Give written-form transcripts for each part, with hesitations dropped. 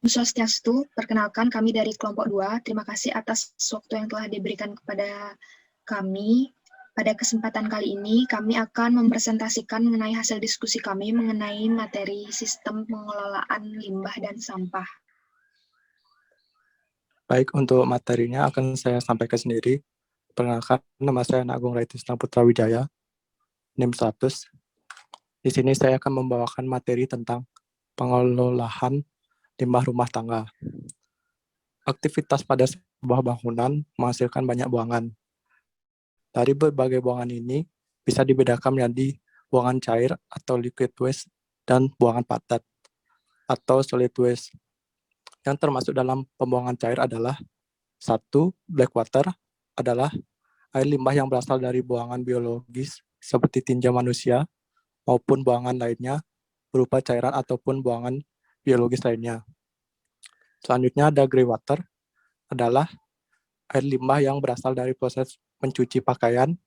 Swastiastu, perkenalkan kami dari kelompok 2. Terima kasih atas waktu yang telah diberikan kepada kami. Pada kesempatan kali ini, kami akan mempresentasikan mengenai hasil diskusi kami mengenai materi sistem pengelolaan limbah dan sampah. Baik, untuk materinya akan saya sampaikan sendiri. Perkenalkan, nama saya Agung Raitisna Putra Wijaya, NIM 100. Di sini saya akan membawakan materi tentang pengelolaan limbah rumah tangga. Aktivitas pada sebuah bangunan menghasilkan banyak buangan. Dari berbagai buangan ini bisa dibedakan menjadi buangan cair atau liquid waste dan buangan padat atau solid waste. Yang termasuk dalam pembuangan cair adalah 1. Black water adalah air limbah yang berasal dari buangan biologis seperti tinja manusia maupun buangan lainnya berupa cairan ataupun buangan biologis lainnya. Selanjutnya ada gray water adalah air limbah yang berasal dari proses mencuci pakaian,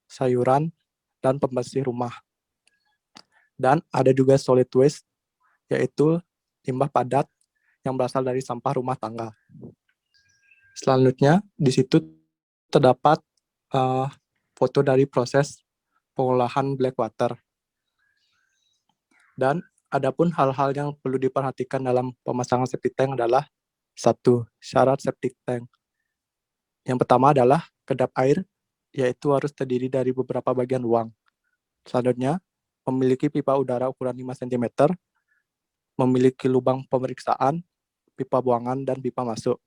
sayuran, dan pembersih rumah. Dan ada juga solid waste, yaitu limbah padat yang berasal dari sampah rumah tangga. Selanjutnya, di situ terdapat foto dari proses pengolahan black water. Dan adapun hal-hal yang perlu diperhatikan dalam pemasangan septic tank adalah 1. Syarat septic tank. Yang pertama adalah kedap air, yaitu harus terdiri dari beberapa bagian ruang. Selanjutnya, memiliki pipa udara ukuran 5 cm, memiliki lubang pemeriksaan, pipa buangan, dan pipa masuk.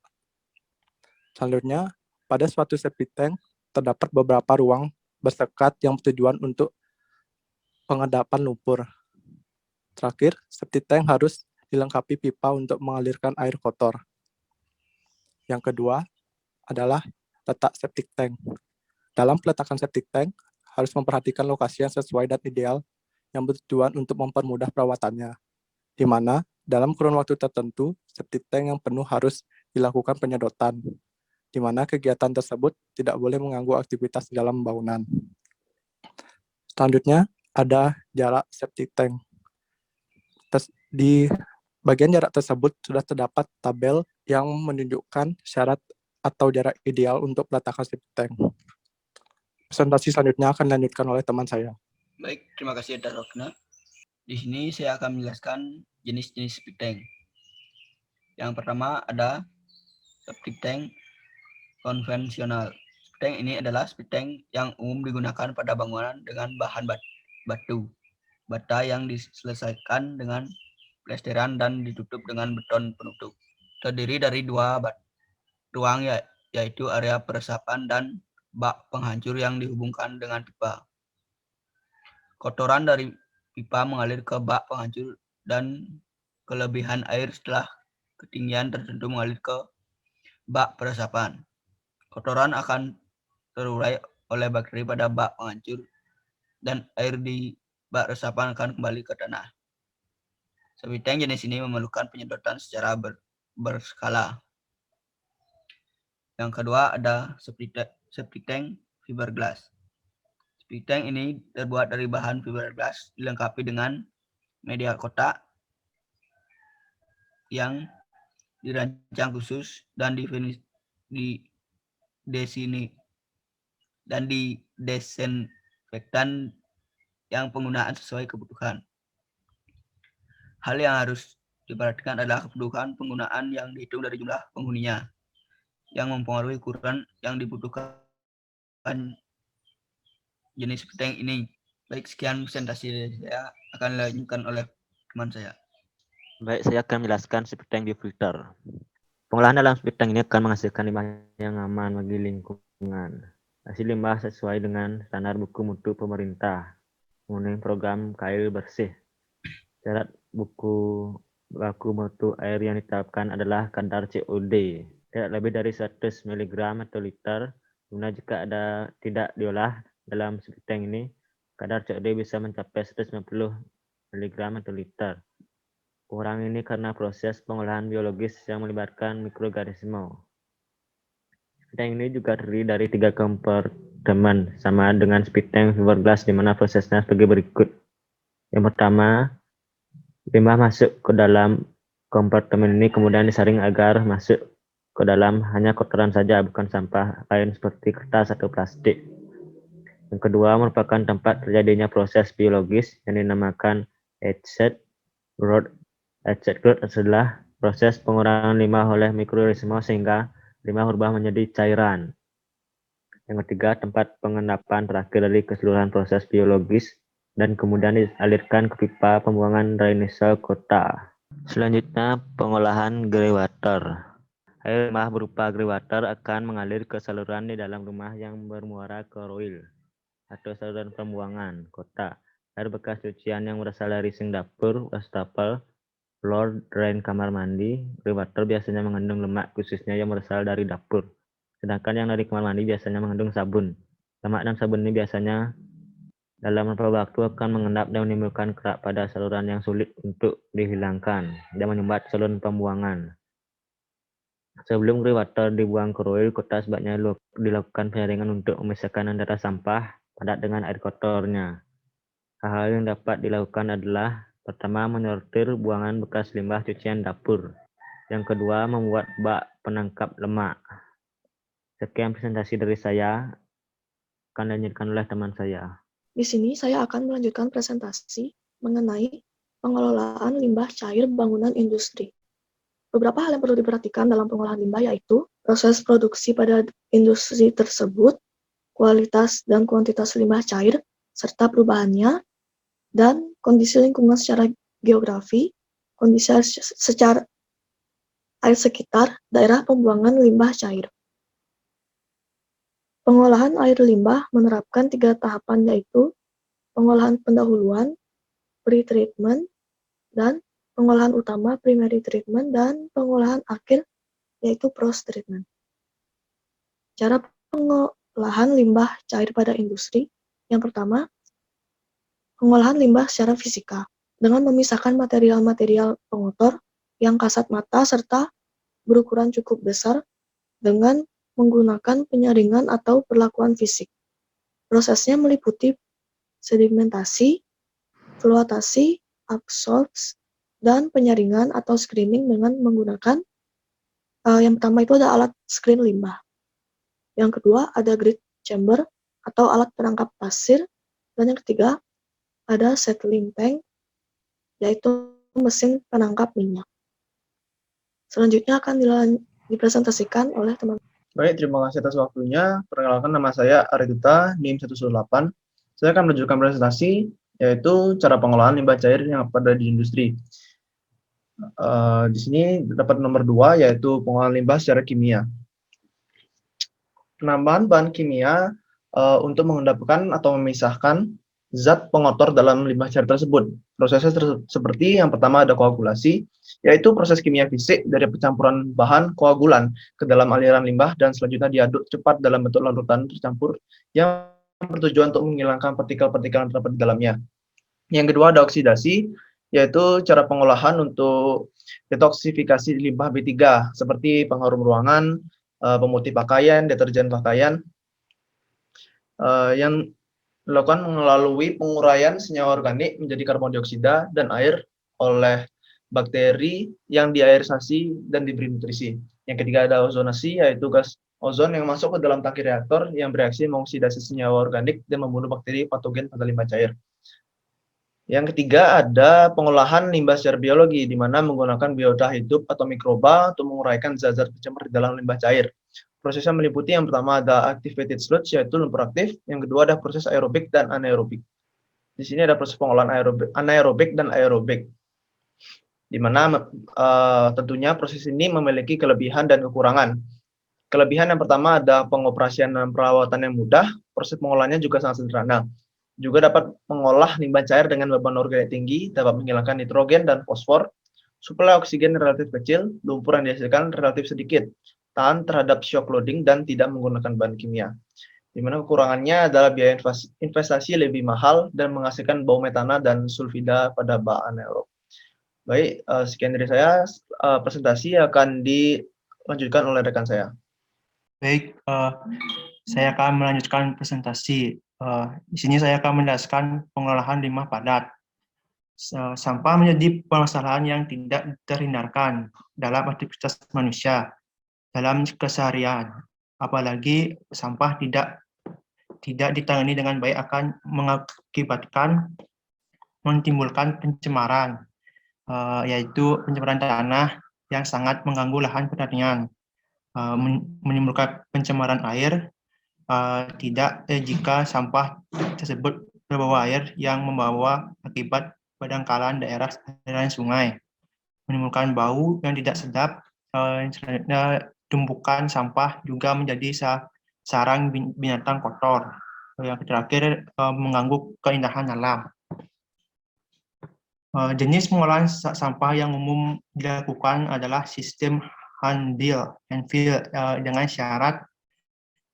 Selanjutnya, pada suatu septic tank, terdapat beberapa ruang bersekat yang bertujuan untuk pengedapan lumpur. Terakhir, septic tank harus dilengkapi pipa untuk mengalirkan air kotor. Yang kedua adalah letak septic tank. Dalam peletakan septic tank, harus memperhatikan lokasi yang sesuai dan ideal yang bertujuan untuk mempermudah perawatannya, di mana dalam kurun waktu tertentu, septic tank yang penuh harus dilakukan penyedotan, di mana kegiatan tersebut tidak boleh mengganggu aktivitas di dalam bangunan. Selanjutnya, ada jarak septic tank. Di bagian jarak tersebut sudah terdapat tabel yang menunjukkan syarat atau jarak ideal untuk peletakan septic tank. Presentasi selanjutnya akan dilanjutkan oleh teman saya. Baik, terima kasih Dr. Rokna. Di sini saya akan menjelaskan jenis-jenis septic tank. Yang pertama ada septic tank konvensional. Septic tank ini adalah septic tank yang umum digunakan pada bangunan dengan bahan batu bata yang diselesaikan dengan plesteran dan ditutup dengan beton penutup. Terdiri dari dua ruang yaitu area peresapan dan bak penghancur yang dihubungkan dengan pipa. Kotoran dari pipa mengalir ke bak penghancur dan kelebihan air setelah ketinggian tertentu mengalir ke bak peresapan. Kotoran akan terurai oleh bakteri pada bak penghancur dan air di bak resapan akan kembali ke tanah. Septic tank jenis ini memerlukan penyedotan secara berskala. Yang kedua ada septic tank fiberglass. Septic tank ini terbuat dari bahan fiberglass dilengkapi dengan media kotak yang dirancang khusus dan didesinfektan yang penggunaan sesuai kebutuhan. Hal yang harus diperhatikan adalah kebutuhan penggunaan yang dihitung dari jumlah penghuninya, yang mempengaruhi ukuran yang dibutuhkan jenis septic tank ini. Baik, sekian presentasi saya, akan dilanjutkan oleh teman saya. Baik, saya akan menjelaskan septic tank di-filter. Pengolahan dalam septic tank ini akan menghasilkan limbah yang aman bagi lingkungan. Hasil limbah sesuai dengan standar buku mutu pemerintah, memenuhi program KAIL bersih. Syarat buku baku mutu air yang ditetapkan adalah kadar COD tidak lebih dari 100 mg atau liter. Guna jika tidak diolah dalam septic tank ini, kadar COD bisa mencapai 190 mg atau liter. Kurang ini karena proses pengolahan biologis yang melibatkan mikroorganisme. Septic tank ini juga terdiri dari 3 kompartemen, sama dengan septic tank fiberglass, di mana prosesnya sebagai berikut. Yang pertama, limbah masuk ke dalam Kompartemen ini kemudian disaring agar masuk ke dalam hanya kotoran saja, bukan sampah lain seperti kertas atau plastik. Yang kedua merupakan tempat terjadinya proses biologis yang dinamakan H-set growth. H-set growth adalah proses pengurangan limbah oleh mikroorganisme sehingga limbah berubah menjadi cairan. Yang ketiga, tempat pengendapan terakhir dari keseluruhan proses biologis dan kemudian dialirkan ke pipa pembuangan drainase kota. Selanjutnya, pengolahan greywater. Air limbah berupa greywater akan mengalir ke saluran di dalam rumah yang bermuara ke roil atau saluran pembuangan kota. Air bekas cucian yang berasal dari sink dapur, wastafel, floor drain kamar mandi. Greywater biasanya mengandung lemak khususnya yang berasal dari dapur. Sedangkan yang dari kamar mandi biasanya mengandung sabun. Lemak dan sabun ini biasanya dalam beberapa waktu akan mengendap dan menimbulkan kerak pada saluran yang sulit untuk dihilangkan dan menyumbat saluran pembuangan. Sebelum greywater dibuang ke roil, kota sebaiknya dilakukan penyaringan untuk memisahkan antara sampah padat dengan air kotornya. Hal-hal yang dapat dilakukan adalah pertama, menyortir buangan bekas limbah cucian dapur. Yang kedua, membuat bak penangkap lemak. Sekian presentasi dari saya, akan dilanjutkan oleh teman saya. Di sini saya akan melanjutkan presentasi mengenai pengelolaan limbah cair bangunan industri. Beberapa hal yang perlu diperhatikan dalam pengolahan limbah yaitu proses produksi pada industri tersebut, kualitas dan kuantitas limbah cair, serta perubahannya, dan kondisi lingkungan secara geografi, kondisi secara air sekitar, daerah pembuangan limbah cair. Pengolahan air limbah menerapkan 3 tahapan yaitu pengolahan pendahuluan, pre-treatment, dan pengolahan utama, primary treatment, dan pengolahan akhir yaitu post-treatment. Cara pengolahan limbah cair pada industri. Yang pertama, pengolahan limbah secara fisika dengan memisahkan material-material pengotor yang kasat mata serta berukuran cukup besar dengan menggunakan penyaringan atau perlakuan fisik. Prosesnya meliputi sedimentasi, floatasi, absorbs, dan penyaringan atau screening dengan menggunakan yang pertama itu ada alat screen limbah. Yang kedua ada grid chamber atau alat penangkap pasir, dan yang ketiga ada settling tank yaitu mesin penangkap minyak. Selanjutnya akan dipresentasikan oleh teman. Baik, terima kasih atas waktunya. Perkenalkan, nama saya Aridita, NIM 118. Saya akan melanjutkan presentasi, yaitu cara pengolahan limbah cair yang ada di industri. Di sini dapat nomor 2, yaitu pengolahan limbah secara kimia. Penambahan bahan kimia untuk mengendapkan atau memisahkan zat pengotor dalam limbah cair tersebut. Prosesnya seperti yang pertama ada koagulasi, yaitu proses kimia fisik dari pencampuran bahan koagulan ke dalam aliran limbah dan selanjutnya diaduk cepat dalam bentuk larutan tercampur yang bertujuan untuk menghilangkan partikel-partikel yang terdapat di dalamnya. Yang kedua ada oksidasi, yaitu cara pengolahan untuk detoksifikasi limbah B3 seperti pengharum ruangan, pemutih pakaian, deterjen pakaian, yang dilakukan melalui penguraian senyawa organik menjadi karbon dioksida dan air oleh bakteri yang diaerisasi dan diberi nutrisi. Yang ketiga ada ozonasi, yaitu gas ozon yang masuk ke dalam tangki reaktor yang bereaksi mengoksidasi senyawa organik dan membunuh bakteri patogen pada limbah cair. Yang ketiga ada pengolahan limbah secara biologi, di mana menggunakan biota hidup atau mikroba untuk menguraikan zat-zat bercampur di dalam limbah cair. Prosesnya meliputi yang pertama ada activated sludge, yaitu lumpur aktif. Yang kedua ada proses aerobik dan anaerobik. Di sini ada proses pengolahan anaerobik dan aerobik, di mana tentunya proses ini memiliki kelebihan dan kekurangan. Kelebihan yang pertama ada pengoperasian dan perawatan yang mudah, proses pengolahannya juga sangat sederhana. Juga dapat mengolah limbah cair dengan beban organik tinggi, dapat menghilangkan nitrogen dan fosfor, suplai oksigen relatif kecil, lumpur yang dihasilkan relatif sedikit, tahan terhadap shock loading, dan tidak menggunakan bahan kimia. Di mana kekurangannya adalah biaya investasi lebih mahal dan menghasilkan bau metana dan sulfida pada bak anaerob. Baik, sekian dari saya. Presentasi akan dilanjutkan oleh rekan saya. Baik, saya akan melanjutkan presentasi. Di sini saya akan menjelaskan pengolahan limbah padat. Sampah menjadi permasalahan yang tidak terhindarkan dalam aktivitas manusia dalam keseharian. Apalagi sampah tidak ditangani dengan baik akan mengakibatkan menimbulkan pencemaran, yaitu pencemaran tanah yang sangat mengganggu lahan pertanian, menimbulkan pencemaran air jika sampah tersebut terbawa air yang membawa akibat pendangkalan daerah aliran sungai, menimbulkan bau yang tidak sedap. Selanjutnya, tumpukan sampah juga menjadi sarang binatang kotor. Yang terakhir, mengganggu keindahan alam. Jenis pengolahan sampah yang umum dilakukan adalah sistem handle and fill dengan syarat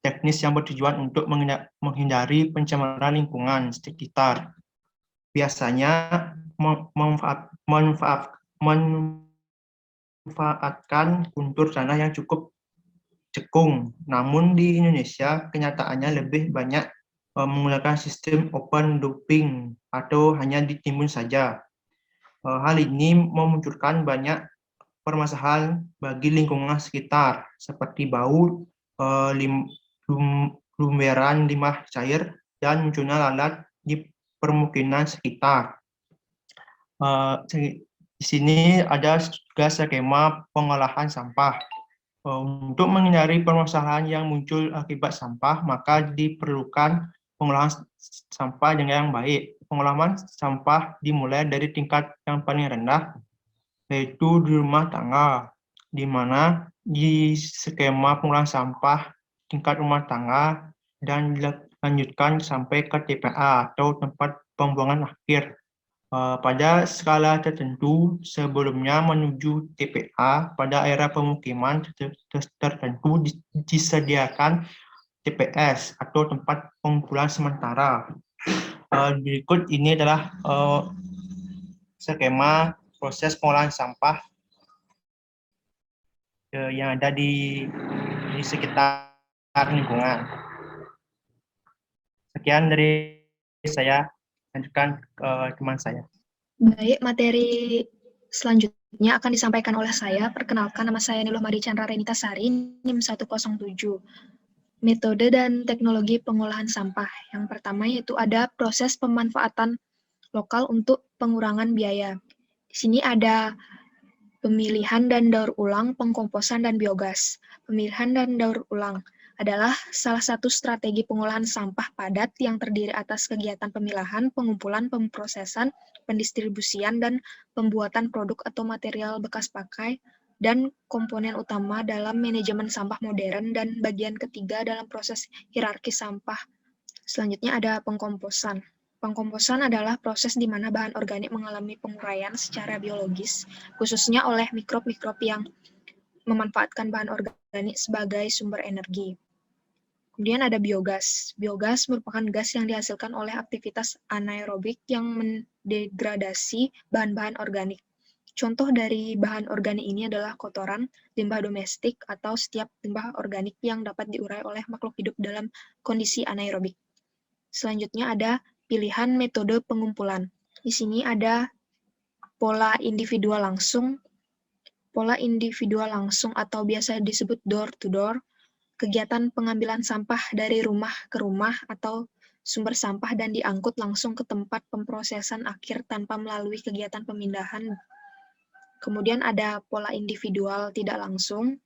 teknis yang bertujuan untuk menghindari pencemaran lingkungan sekitar. Biasanya memanfaatkan kontur tanah yang cukup cekung. Namun di Indonesia kenyataannya lebih banyak menggunakan sistem open dumping atau hanya ditimbun saja. Hal ini memunculkan banyak permasalahan bagi lingkungan sekitar seperti bau, lumberan limbah cair, dan munculnya lalat di permukiman sekitar. Di sini ada juga skema pengolahan sampah. Untuk menghindari permasalahan yang muncul akibat sampah, maka diperlukan pengolahan sampah dengan yang baik. Pengolahan sampah dimulai dari tingkat yang paling rendah, yaitu di rumah tangga, di mana di skema pengolahan sampah tingkat rumah tangga dan dilanjutkan sampai ke TPA atau tempat pembuangan akhir. Pada skala tertentu, sebelumnya menuju TPA, pada area pemukiman tertentu disediakan TPS atau tempat pengumpulan sementara. Berikut ini adalah skema proses pengolahan sampah yang ada di sekitar lingkungan. Sekian dari saya, lanjutkan ke teman saya. Baik, materi selanjutnya akan disampaikan oleh saya. Perkenalkan, nama saya Niluh Mari Chandra Renita Sari, NIM 107. Metode dan teknologi pengolahan sampah. Yang pertama yaitu ada proses pemanfaatan lokal untuk pengurangan biaya. Di sini ada pemilihan dan daur ulang, pengkomposan, dan biogas. Pemilihan dan daur ulang adalah salah satu strategi pengolahan sampah padat yang terdiri atas kegiatan pemilahan, pengumpulan, pemprosesan, pendistribusian, dan pembuatan produk atau material bekas pakai, dan komponen utama dalam manajemen sampah modern, dan bagian ketiga dalam proses hierarki sampah. Selanjutnya ada pengkomposan. Pengkomposan adalah proses di mana bahan organik mengalami penguraian secara biologis, khususnya oleh mikrob-mikrob yang memanfaatkan bahan organik sebagai sumber energi. Kemudian ada biogas. Biogas merupakan gas yang dihasilkan oleh aktivitas anaerobik yang mendegradasi bahan-bahan organik. Contoh dari bahan organik ini adalah kotoran, limbah domestik, atau setiap limbah organik yang dapat diurai oleh makhluk hidup dalam kondisi anaerobik. Selanjutnya ada pilihan metode pengumpulan. Di sini ada pola individual langsung. Pola individual langsung atau biasa disebut door-to-door, kegiatan pengambilan sampah dari rumah ke rumah atau sumber sampah dan diangkut langsung ke tempat pemprosesan akhir tanpa melalui kegiatan pemindahan. Kemudian ada pola individual tidak langsung.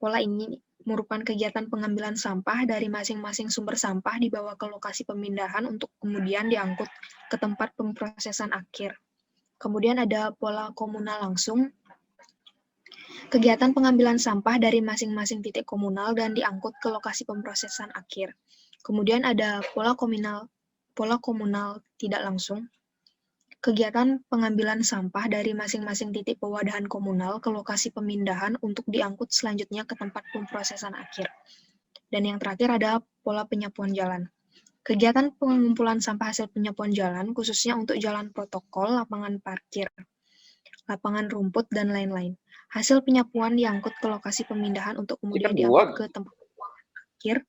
Pola ini merupakan kegiatan pengambilan sampah dari masing-masing sumber sampah dibawa ke lokasi pemindahan untuk kemudian diangkut ke tempat pemprosesan akhir. Kemudian ada pola komunal langsung. Kegiatan pengambilan sampah dari masing-masing titik komunal dan diangkut ke lokasi pemprosesan akhir. Kemudian ada pola komunal tidak langsung. Kegiatan pengambilan sampah dari masing-masing titik pewadahan komunal ke lokasi pemindahan untuk diangkut selanjutnya ke tempat pemprosesan akhir. Dan yang terakhir ada pola penyapuan jalan. Kegiatan pengumpulan sampah hasil penyapuan jalan, khususnya untuk jalan protokol, lapangan parkir, lapangan rumput, dan lain-lain. Hasil penyapuan diangkut ke lokasi pemindahan untuk kemudian diangkut ke tempat akhir.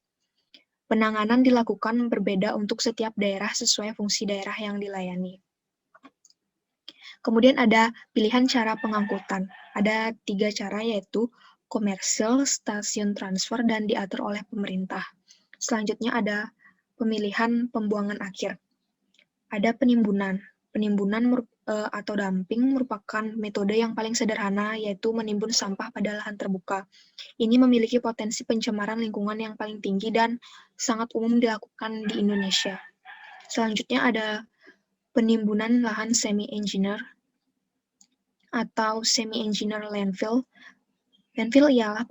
Penanganan dilakukan berbeda untuk setiap daerah sesuai fungsi daerah yang dilayani. Kemudian ada pilihan cara pengangkutan. Ada 3 cara, yaitu komersil, stasiun transfer, dan diatur oleh pemerintah. Selanjutnya ada pemilihan pembuangan akhir. Ada penimbunan. Penimbunan atau dumping merupakan metode yang paling sederhana, yaitu menimbun sampah pada lahan terbuka. Ini memiliki potensi pencemaran lingkungan yang paling tinggi dan sangat umum dilakukan di Indonesia. Selanjutnya ada penimbunan lahan semi-engineer atau semi-engineer landfill. Landfill ialah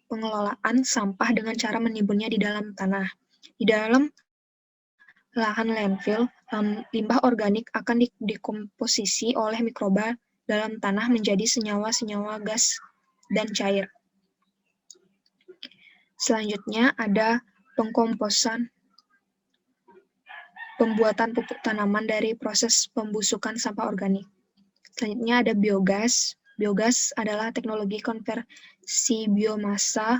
pengelolaan sampah dengan cara menimbunnya di dalam tanah. Di dalam lahan landfill, limbah organik akan dikomposisi oleh mikroba dalam tanah menjadi senyawa-senyawa gas dan cair. Selanjutnya ada pengkomposan, pembuatan pupuk tanaman dari proses pembusukan sampah organik. Selanjutnya ada biogas. Biogas adalah teknologi konversi biomasa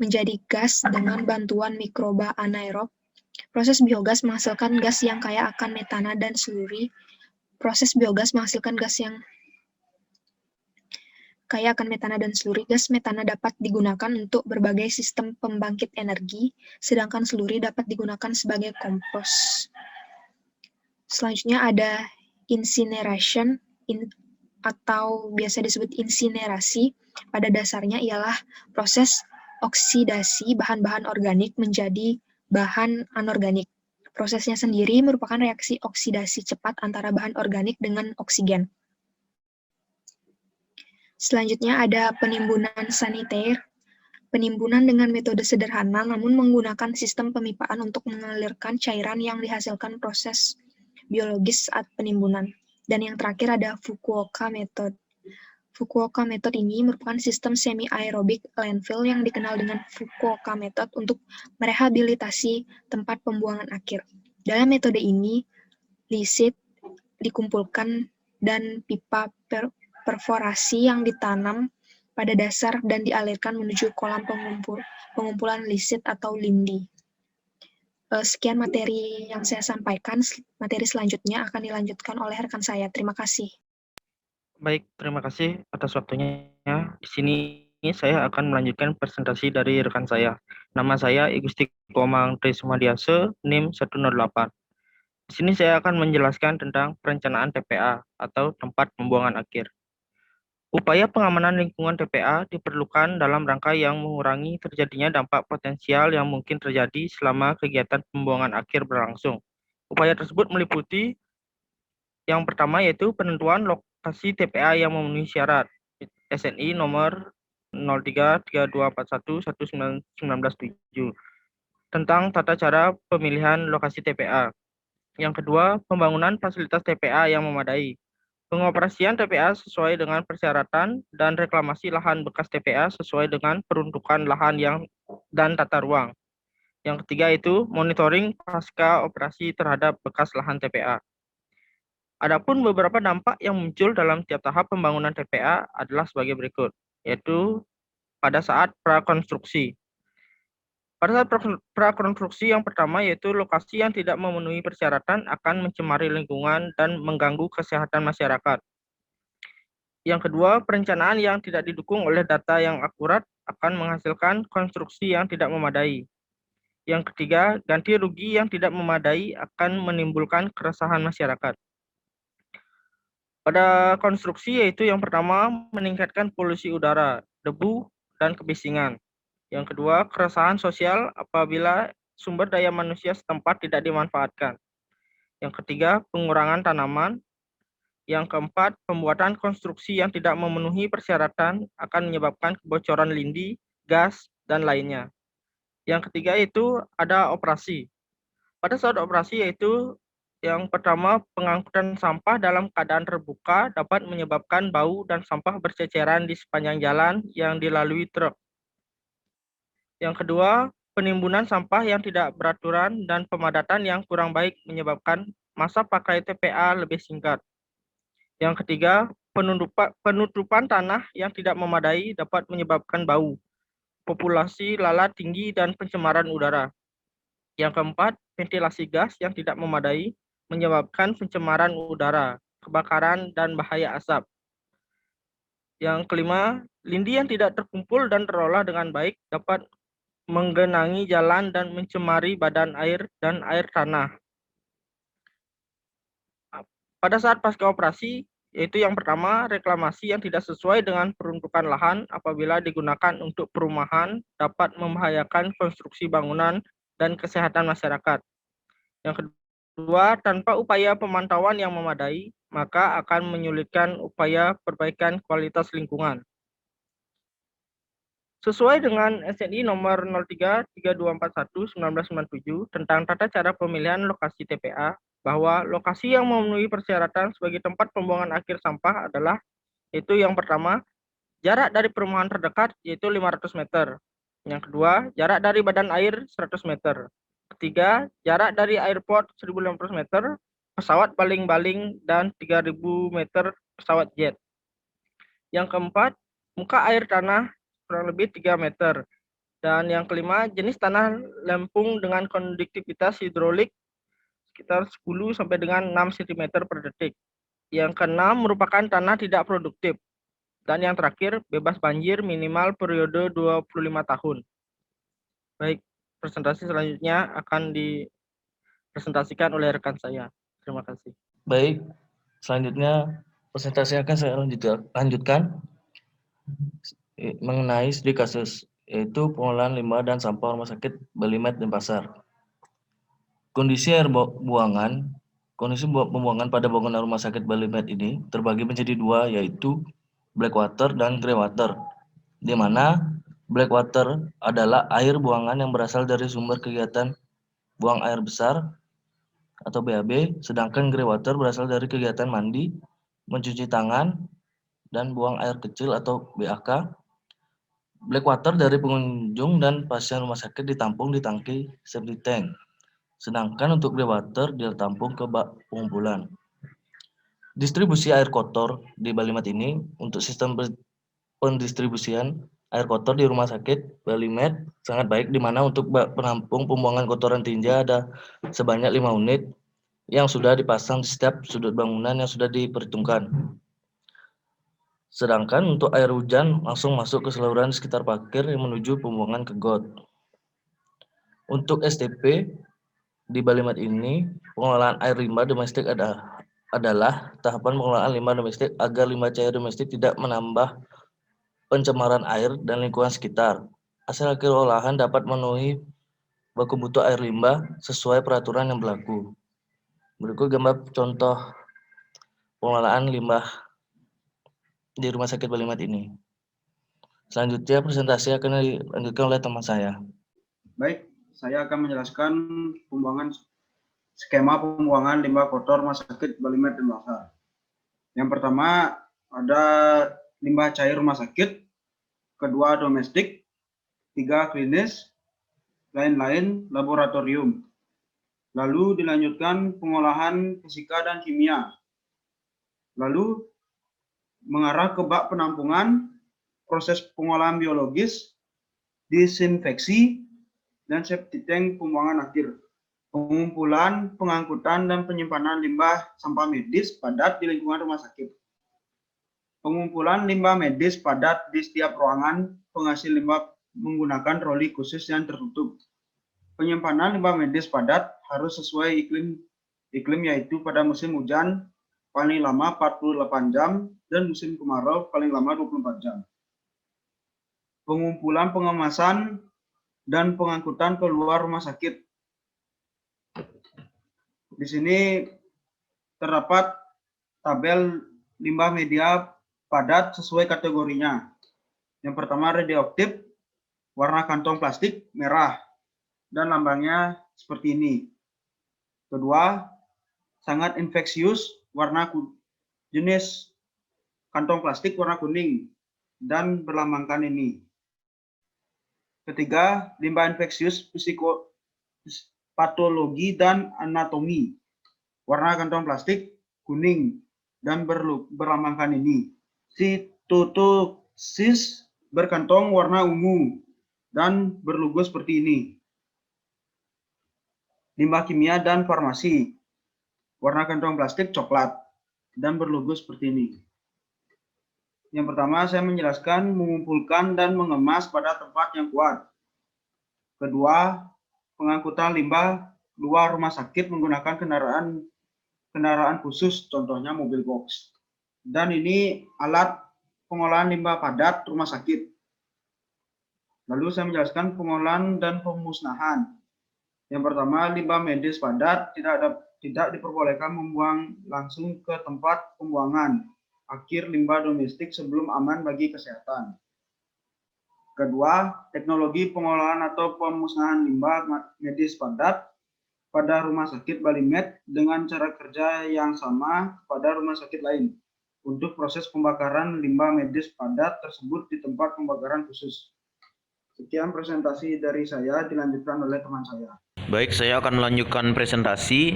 menjadi gas dengan bantuan mikroba anaerob. Proses biogas menghasilkan gas yang kaya akan metana dan seluri. Proses biogas menghasilkan gas yang kaya akan metana dan seluri. Gas metana dapat digunakan untuk berbagai sistem pembangkit energi, sedangkan seluri dapat digunakan sebagai kompos. Selanjutnya ada incineration atau biasa disebut insinerasi. Pada dasarnya ialah proses oksidasi bahan-bahan organik menjadi bahan anorganik. Prosesnya sendiri merupakan reaksi oksidasi cepat antara bahan organik dengan oksigen. Selanjutnya ada penimbunan saniter. Penimbunan dengan metode sederhana namun menggunakan sistem pemipaan untuk mengalirkan cairan yang dihasilkan proses biologis saat penimbunan. Dan yang terakhir ada Fukuoka method. Fukuoka method ini merupakan sistem semi-aerobik landfill yang dikenal dengan Fukuoka method untuk merehabilitasi tempat pembuangan akhir. Dalam metode ini, lisit dikumpulkan dan pipa perforasi yang ditanam pada dasar dan dialirkan menuju kolam pengumpulan lisit atau lindi. Sekian materi yang saya sampaikan. Materi selanjutnya akan dilanjutkan oleh rekan saya. Terima kasih. Baik, terima kasih atas waktunya. Di sini saya akan melanjutkan presentasi dari rekan saya. Nama saya Igusti Komang Trisumadiase, NIM 108. Di sini saya akan menjelaskan tentang perencanaan TPA atau tempat pembuangan akhir. Upaya pengamanan lingkungan TPA diperlukan dalam rangka yang mengurangi terjadinya dampak potensial yang mungkin terjadi selama kegiatan pembuangan akhir berlangsung. Upaya tersebut meliputi yang pertama yaitu penentuan lokasi TPA yang memenuhi syarat SNI nomor 0332411997 tentang tata cara pemilihan lokasi TPA. Yang kedua, pembangunan fasilitas TPA yang memadai. Pengoperasian TPA sesuai dengan persyaratan dan reklamasi lahan bekas TPA sesuai dengan peruntukan lahan dan tata ruang. Yang ketiga itu monitoring pasca operasi terhadap bekas lahan TPA. Adapun beberapa dampak yang muncul dalam tiap tahap pembangunan TPA adalah sebagai berikut, yaitu pada saat prakonstruksi. Pada saat prakonstruksi yang pertama yaitu lokasi yang tidak memenuhi persyaratan akan mencemari lingkungan dan mengganggu kesehatan masyarakat. Yang kedua, perencanaan yang tidak didukung oleh data yang akurat akan menghasilkan konstruksi yang tidak memadai. Yang ketiga, ganti rugi yang tidak memadai akan menimbulkan keresahan masyarakat. Pada konstruksi yaitu yang pertama meningkatkan polusi udara, debu, dan kebisingan. Yang kedua, keresahan sosial apabila sumber daya manusia setempat tidak dimanfaatkan. Yang ketiga, pengurangan tanaman. Yang keempat, pembuatan konstruksi yang tidak memenuhi persyaratan akan menyebabkan kebocoran lindi, gas, dan lainnya. Yang ketiga itu ada operasi. Pada saat operasi yaitu yang pertama, pengangkutan sampah dalam keadaan terbuka dapat menyebabkan bau dan sampah berceceran di sepanjang jalan yang dilalui truk. Yang kedua, penimbunan sampah yang tidak beraturan dan pemadatan yang kurang baik menyebabkan masa pakai TPA lebih singkat. Yang ketiga, penutupan tanah yang tidak memadai dapat menyebabkan bau, populasi lalat tinggi, dan pencemaran udara. Yang keempat, ventilasi gas yang tidak memadai menyebabkan pencemaran udara, kebakaran, dan bahaya asap. Yang kelima, lindi yang tidak terkumpul dan terolah dengan baik dapat menggenangi jalan dan mencemari badan air dan air tanah. Pada saat pasca operasi, yaitu yang pertama, reklamasi yang tidak sesuai dengan peruntukan lahan apabila digunakan untuk perumahan dapat membahayakan konstruksi bangunan dan kesehatan masyarakat. Yang kedua, tanpa upaya pemantauan yang memadai, maka akan menyulitkan upaya perbaikan kualitas lingkungan. Sesuai dengan SNI nomor 03-3241-1997 tentang tata cara pemilihan lokasi TPA, bahwa lokasi yang memenuhi persyaratan sebagai tempat pembuangan akhir sampah adalah, yaitu yang pertama, jarak dari perumahan terdekat yaitu 500 meter. Yang kedua, jarak dari badan air 100 meter. Ketiga, jarak dari airport 1.500 meter, pesawat baling-baling, dan 3.000 meter pesawat jet. Yang keempat, muka air tanah kurang lebih 3 meter. Dan yang kelima, jenis tanah lempung dengan konduktivitas hidrolik sekitar 10 sampai dengan 6 cm per detik. Yang keenam merupakan tanah tidak produktif. Dan yang terakhir, bebas banjir minimal periode 25 tahun. Baik, presentasi selanjutnya akan dipresentasikan oleh rekan saya. Terima kasih. Baik, selanjutnya presentasi akan saya lanjutkan mengenai studi kasus, yaitu pengolahan limbah dan sampah rumah sakit Balimet Denpasar. Kondisi air buangan, kondisi pembuangan pada bangunan rumah sakit Balimet ini terbagi menjadi dua, yaitu black water dan grey water, di mana black water adalah air buangan yang berasal dari sumber kegiatan buang air besar atau BAB, sedangkan grey water berasal dari kegiatan mandi, mencuci tangan, dan buang air kecil atau BAK. Black water dari pengunjung dan pasien rumah sakit ditampung di tangki septic tank, sedangkan untuk grey water ditampung ke bak pengumpulan. Distribusi air kotor di Balimet ini untuk sistem pendistribusian air kotor di rumah sakit Balimet sangat baik, di mana untuk bak penampung pembuangan kotoran tinja ada sebanyak 5 unit yang sudah dipasang di setiap sudut bangunan yang sudah diperhitungkan. Sedangkan untuk air hujan langsung masuk ke saluran sekitar parkir yang menuju pembuangan ke got. Untuk STP di Balimet ini, pengolahan air limbah domestik adalah tahapan pengolahan limbah domestik agar limbah cair domestik tidak menambah pencemaran air dan lingkungan sekitar. Hasil akhir olahan dapat memenuhi baku mutu air limbah sesuai peraturan yang berlaku. Berikut gambar contoh pengolahan limbah di rumah sakit Balimet ini. Selanjutnya presentasi akan dilanjutkan oleh teman saya. Baik, saya akan menjelaskan skema pembuangan limbah kotor rumah sakit Balimet Denpasar. Yang pertama ada limbah cair rumah sakit, kedua domestik, tiga klinis, lain-lain laboratorium. Lalu dilanjutkan pengolahan fisika dan kimia. Lalu mengarah ke bak penampungan, proses pengolahan biologis, disinfeksi, dan septic tank pembuangan akhir. Pengumpulan, pengangkutan, dan penyimpanan limbah sampah medis padat di lingkungan rumah sakit. Pengumpulan limbah medis padat di setiap ruangan penghasil limbah menggunakan troli khusus yang tertutup. Penyimpanan limbah medis padat harus sesuai iklim yaitu pada musim hujan paling lama 48 jam dan musim kemarau paling lama 24 jam. Pengumpulan, pengemasan, dan pengangkutan keluar rumah sakit. Di sini terdapat tabel limbah media padat sesuai kategorinya. Yang pertama radioaktif, warna kantong plastik merah, dan lambangnya seperti ini. Kedua, sangat infeksius, warna jenis kantong plastik warna kuning, dan berlambangkan ini. Ketiga, limbah infeksius psikopatologi dan anatomi, warna kantong plastik kuning, dan berlambangkan ini. Sitotosis berkantong warna ungu dan berlogo seperti ini. Limbah kimia dan farmasi, warna kantong plastik coklat, dan berlogo seperti ini. Yang pertama, saya menjelaskan mengumpulkan dan mengemas pada tempat yang kuat. Kedua, pengangkutan limbah luar rumah sakit menggunakan kendaraan khusus, contohnya mobil box. Dan ini alat pengolahan limbah padat rumah sakit. Lalu saya menjelaskan pengolahan dan pemusnahan. Yang pertama, limbah medis padat tidak diperbolehkan membuang langsung ke tempat pembuangan akhir limbah domestik sebelum aman bagi kesehatan. Kedua, teknologi pengolahan atau pemusnahan limbah medis padat pada rumah sakit Balimed dengan cara kerja yang sama pada rumah sakit lain untuk proses pembakaran limbah medis padat tersebut di tempat pembakaran khusus. Sekian presentasi dari saya, dilanjutkan oleh teman saya. Baik, saya akan melanjutkan presentasi.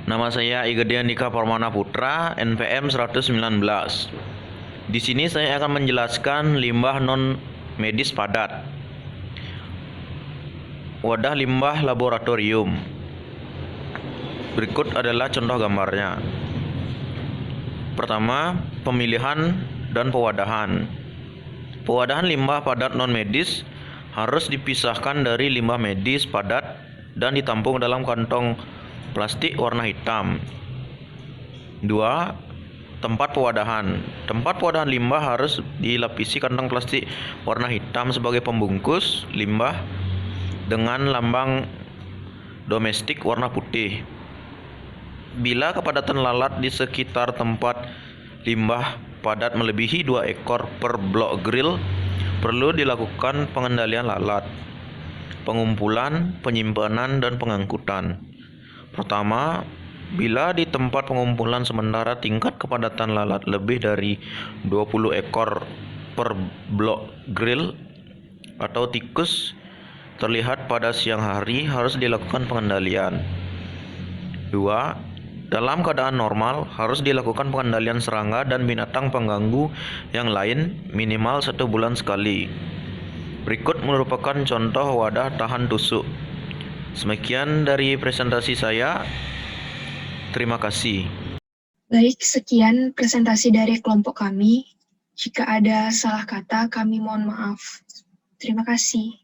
Nama saya Igede Andika Parmana Putra, NPM 119. Di sini saya akan menjelaskan limbah non medis padat. Wadah limbah laboratorium. Berikut adalah contoh gambarnya. Pertama, pemilihan dan pewadahan. Pewadahan limbah padat non medis harus dipisahkan dari limbah medis padat dan ditampung dalam kantong plastik warna hitam. 2. Tempat pewadahan. Tempat pewadahan limbah harus dilapisi kantong plastik warna hitam sebagai pembungkus limbah dengan lambang domestik warna putih. Bila kepadatan lalat di sekitar tempat limbah padat melebihi 2 ekor per blok grill, perlu dilakukan pengendalian lalat, pengumpulan, penyimpanan, dan pengangkutan. Pertama, bila di tempat pengumpulan sementara tingkat kepadatan lalat lebih dari 20 ekor per blok grill atau tikus terlihat pada siang hari, harus dilakukan pengendalian. 2. Dalam keadaan normal, harus dilakukan pengendalian serangga dan binatang pengganggu yang lain minimal 1 bulan sekali. Berikut merupakan contoh wadah tahan tusuk. Sekian dari presentasi saya. Terima kasih. Baik, sekian presentasi dari kelompok kami. Jika ada salah kata, kami mohon maaf. Terima kasih.